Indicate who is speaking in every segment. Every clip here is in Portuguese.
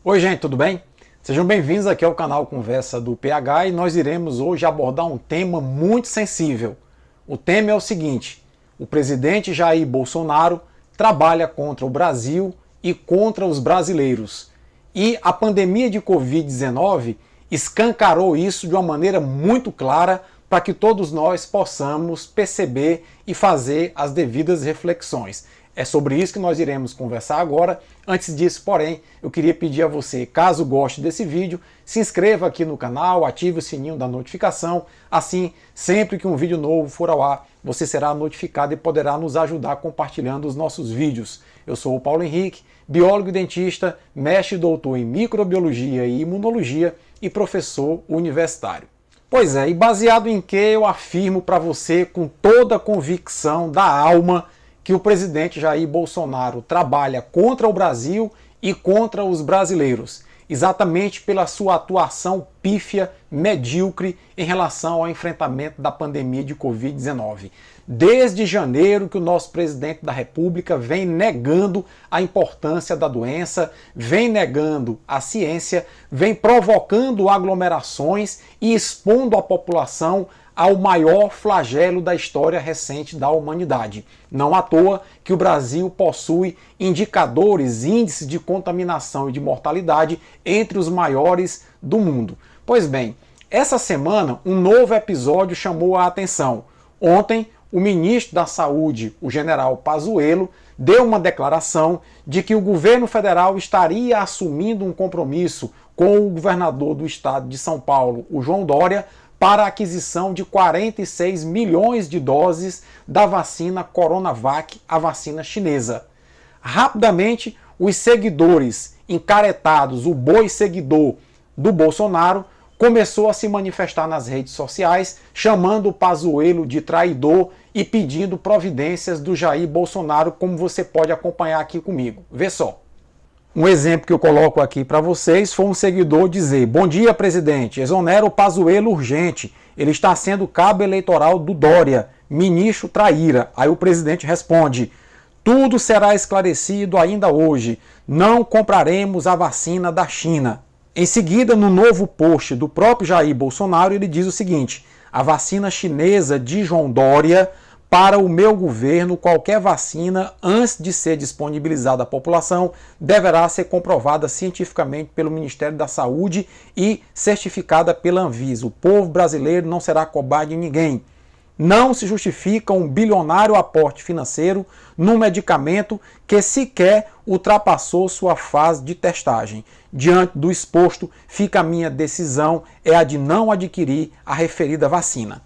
Speaker 1: Oi gente, tudo bem? Sejam bem-vindos aqui ao canal Conversa do PH e nós iremos hoje abordar um tema muito sensível. O tema é o seguinte: o presidente Jair Bolsonaro trabalha contra o Brasil e contra os brasileiros. E a pandemia de Covid-19 escancarou isso de uma maneira muito clara para que todos nós possamos perceber e fazer as devidas reflexões. É sobre isso que nós iremos conversar agora. Antes disso, porém, eu queria pedir a você, caso goste desse vídeo, se inscreva aqui no canal, ative o sininho da notificação. Assim, sempre que um vídeo novo for ao ar, você será notificado e poderá nos ajudar compartilhando os nossos vídeos. Eu sou o Paulo Henrique, biólogo e dentista, mestre e doutor em microbiologia e imunologia e professor universitário. Pois é, e baseado em que eu afirmo para você com toda a convicção da alma que o presidente Jair Bolsonaro trabalha contra o Brasil e contra os brasileiros, exatamente pela sua atuação pífia, medíocre em relação ao enfrentamento da pandemia de Covid-19. Desde janeiro que o nosso presidente da República vem negando a importância da doença, vem negando a ciência, vem provocando aglomerações e expondo a população ao maior flagelo da história recente da humanidade. Não à toa que o Brasil possui indicadores, índices de contaminação e de mortalidade entre os maiores do mundo. Pois bem, essa semana um novo episódio chamou a atenção. Ontem, o ministro da Saúde, o general Pazuello, deu uma declaração de que o governo federal estaria assumindo um compromisso com o governador do estado de São Paulo, o João Dória, para a aquisição de 46 milhões de doses da vacina Coronavac, a vacina chinesa. Rapidamente, os seguidores encaretados, o boi seguidor do Bolsonaro, começou a se manifestar nas redes sociais, chamando o Pazuello de traidor e pedindo providências do Jair Bolsonaro, como você pode acompanhar aqui comigo. Vê só. Um exemplo que eu coloco aqui para vocês foi um seguidor dizer: bom dia, presidente, exonera o Pazuello urgente, ele está sendo cabo eleitoral do Dória, ministro traíra. Aí o presidente responde: tudo será esclarecido ainda hoje, não compraremos a vacina da China. Em seguida, no novo post do próprio Jair Bolsonaro, ele diz o seguinte: a vacina chinesa de João Dória, para o meu governo, qualquer vacina, antes de ser disponibilizada à população, deverá ser comprovada cientificamente pelo Ministério da Saúde e certificada pela Anvisa. O povo brasileiro não será cobaia de ninguém. Não se justifica um bilionário aporte financeiro num medicamento que sequer ultrapassou sua fase de testagem. Diante do exposto, fica a minha decisão, é a de não adquirir a referida vacina.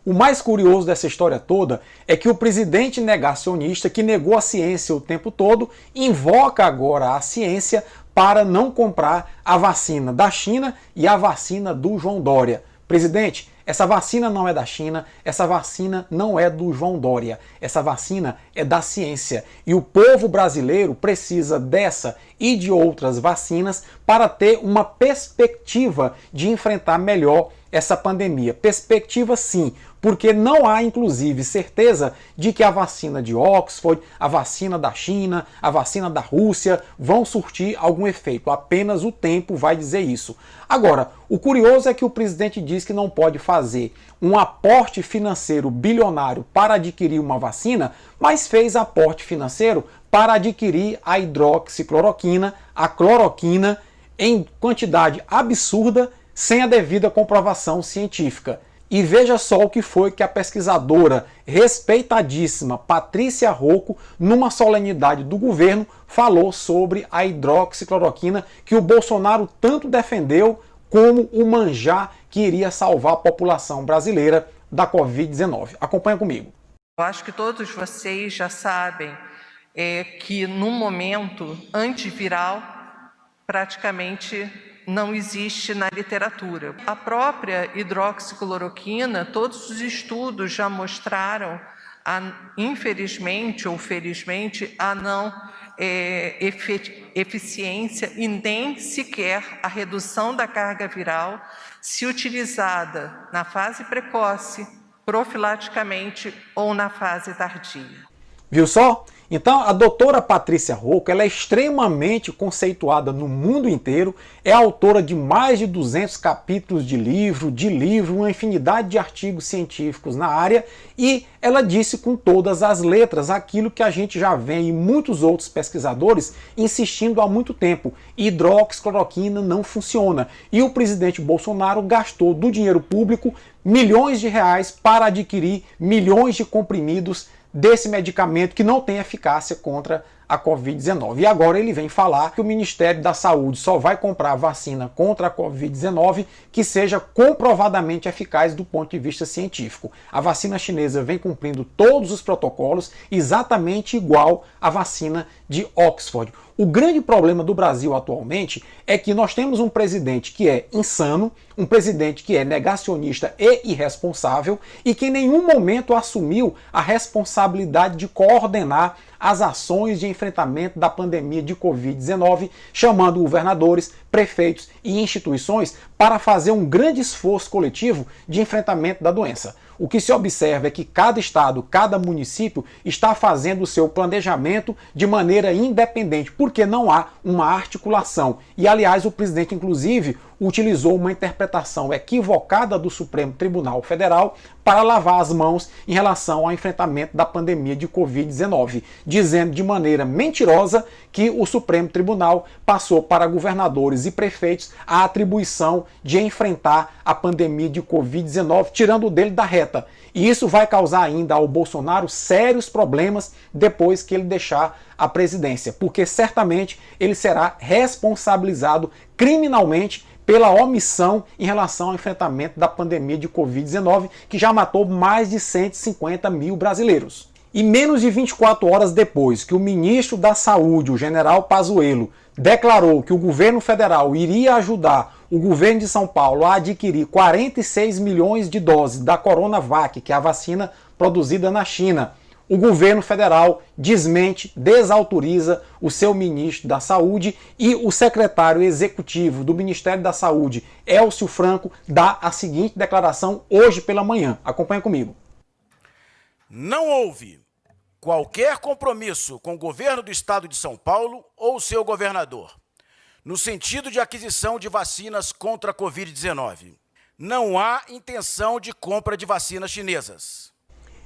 Speaker 1: O mais curioso dessa história toda é que o presidente negacionista, que negou a ciência o tempo todo, invoca agora a ciência para não comprar a vacina da China e a vacina do João Dória. Presidente, essa vacina não é da China, essa vacina não é do João Dória, essa vacina é da ciência. E o povo brasileiro precisa dessa e de outras vacinas para ter uma perspectiva de enfrentar melhor essa pandemia. Perspectiva sim, porque não há inclusive certeza de que a vacina de Oxford, a vacina da China, a vacina da Rússia vão surtir algum efeito. Apenas o tempo vai dizer isso. Agora, o curioso é que o presidente diz que não pode fazer um aporte financeiro bilionário para adquirir uma vacina, mas fez aporte financeiro para adquirir a hidroxicloroquina, a cloroquina, em quantidade absurda, sem a devida comprovação científica. E veja só o que foi que a pesquisadora respeitadíssima Patrícia Rocco, numa solenidade do governo, falou sobre a hidroxicloroquina, que o Bolsonaro tanto defendeu como o manjar que iria salvar a população brasileira da Covid-19. Acompanha comigo.
Speaker 2: Eu acho que todos vocês já sabem que no momento antiviral praticamente não existe na literatura. A própria hidroxicloroquina, todos os estudos já mostraram, infelizmente ou felizmente, a não eficiência e nem sequer a redução da carga viral se utilizada na fase precoce, profilaticamente ou na fase tardia.
Speaker 1: Viu só? Então, a doutora Patrícia Rocco, ela é extremamente conceituada no mundo inteiro, é autora de mais de 200 capítulos de livro, uma infinidade de artigos científicos na área, e ela disse com todas as letras aquilo que a gente já vê em muitos outros pesquisadores insistindo há muito tempo: hidroxicloroquina não funciona. E o presidente Bolsonaro gastou do dinheiro público milhões de reais para adquirir milhões de comprimidos desse medicamento que não tem eficácia contra a Covid-19. E agora ele vem falar que o Ministério da Saúde só vai comprar vacina contra a Covid-19 que seja comprovadamente eficaz do ponto de vista científico. A vacina chinesa vem cumprindo todos os protocolos exatamente igual à vacina de Oxford. O grande problema do Brasil atualmente é que nós temos um presidente que é insano, um presidente que é negacionista e irresponsável e que em nenhum momento assumiu a responsabilidade de coordenar as ações de enfrentamento da pandemia de Covid-19, chamando governadores, prefeitos e instituições para fazer um grande esforço coletivo de enfrentamento da doença. O que se observa é que cada estado, cada município está fazendo o seu planejamento de maneira independente, porque não há uma articulação. E, aliás, o presidente, inclusive, utilizou uma interpretação equivocada do Supremo Tribunal Federal para lavar as mãos em relação ao enfrentamento da pandemia de Covid-19, dizendo de maneira mentirosa que o Supremo Tribunal passou para governadores e prefeitos a atribuição de enfrentar a pandemia de Covid-19, tirando dele da reta. E isso vai causar ainda ao Bolsonaro sérios problemas depois que ele deixar a presidência, porque certamente ele será responsabilizado criminalmente pela omissão em relação ao enfrentamento da pandemia de Covid-19, que já matou mais de 150 mil brasileiros. E menos de 24 horas depois que o ministro da Saúde, o general Pazuello, declarou que o governo federal iria ajudar o governo de São Paulo a adquirir 46 milhões de doses da Coronavac, que é a vacina produzida na China, o governo federal desmente, desautoriza o seu ministro da Saúde e o secretário executivo do Ministério da Saúde, Élcio Franco, dá a seguinte declaração hoje pela manhã. Acompanha comigo.
Speaker 3: Não houve qualquer compromisso com o governo do estado de São Paulo ou seu governador, no sentido de aquisição de vacinas contra a Covid-19. Não há intenção de compra de vacinas chinesas.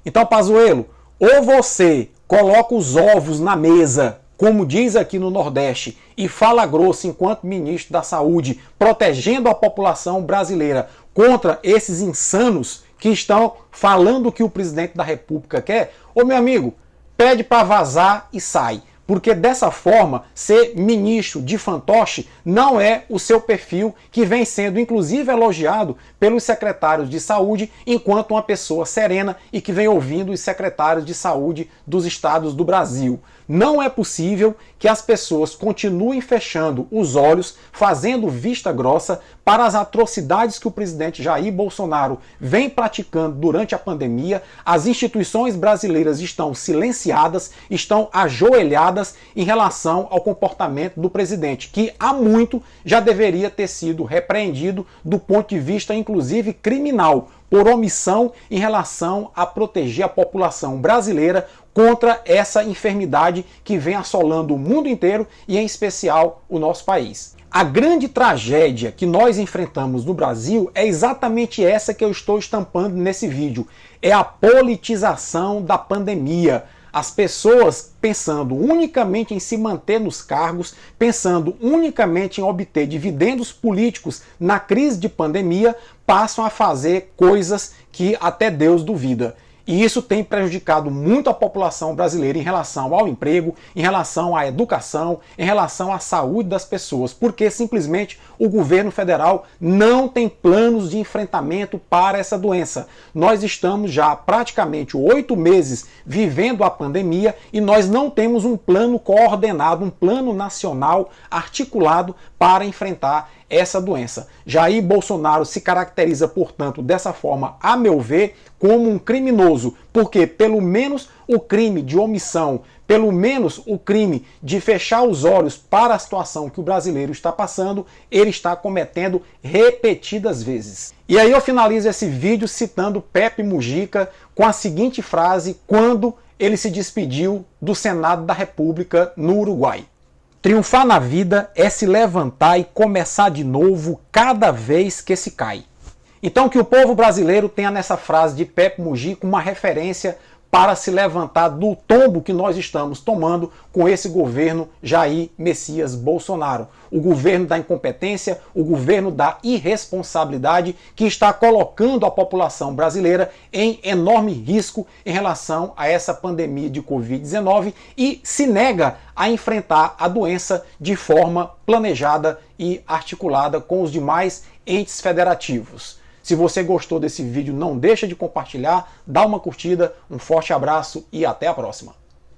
Speaker 1: Então, Pazuello, ou você coloca os ovos na mesa, como diz aqui no Nordeste, e fala grosso enquanto ministro da Saúde, protegendo a população brasileira contra esses insanos que estão falando o que o presidente da República quer, ou, meu amigo, pede para vazar e sai. Porque dessa forma, ser ministro de fantoche não é o seu perfil, que vem sendo inclusive elogiado pelos secretários de saúde enquanto uma pessoa serena e que vem ouvindo os secretários de saúde dos estados do Brasil. Não é possível que as pessoas continuem fechando os olhos, fazendo vista grossa para as atrocidades que o presidente Jair Bolsonaro vem praticando durante a pandemia. As instituições brasileiras estão silenciadas, estão ajoelhadas em relação ao comportamento do presidente, que há muito já deveria ter sido repreendido do ponto de vista, inclusive, criminal, por omissão em relação a proteger a população brasileira contra essa enfermidade que vem assolando o mundo inteiro e, em especial, o nosso país. A grande tragédia que nós enfrentamos no Brasil é exatamente essa que eu estou estampando nesse vídeo. É a politização da pandemia. As pessoas pensando unicamente em se manter nos cargos, pensando unicamente em obter dividendos políticos na crise de pandemia, passam a fazer coisas que até Deus duvida. E isso tem prejudicado muito a população brasileira em relação ao emprego, em relação à educação, em relação à saúde das pessoas, porque simplesmente o governo federal não tem planos de enfrentamento para essa doença. Nós estamos já praticamente 8 meses vivendo a pandemia e nós não temos um plano coordenado, um plano nacional articulado para enfrentar essa doença. Jair Bolsonaro se caracteriza, portanto, dessa forma, a meu ver, como um criminoso, porque pelo menos o crime de omissão, pelo menos o crime de fechar os olhos para a situação que o brasileiro está passando, ele está cometendo repetidas vezes. E aí eu finalizo esse vídeo citando Pepe Mujica com a seguinte frase: quando ele se despediu do Senado da República no Uruguai. Triunfar na vida é se levantar e começar de novo cada vez que se cai. Então que o povo brasileiro tenha nessa frase de Pepe Mujica uma referência para se levantar do tombo que nós estamos tomando com esse governo Jair Messias Bolsonaro. O governo da incompetência, o governo da irresponsabilidade que está colocando a população brasileira em enorme risco em relação a essa pandemia de Covid-19 e se nega a enfrentar a doença de forma planejada e articulada com os demais entes federativos. Se você gostou desse vídeo, não deixa de compartilhar, dá uma curtida, um forte abraço e até a próxima.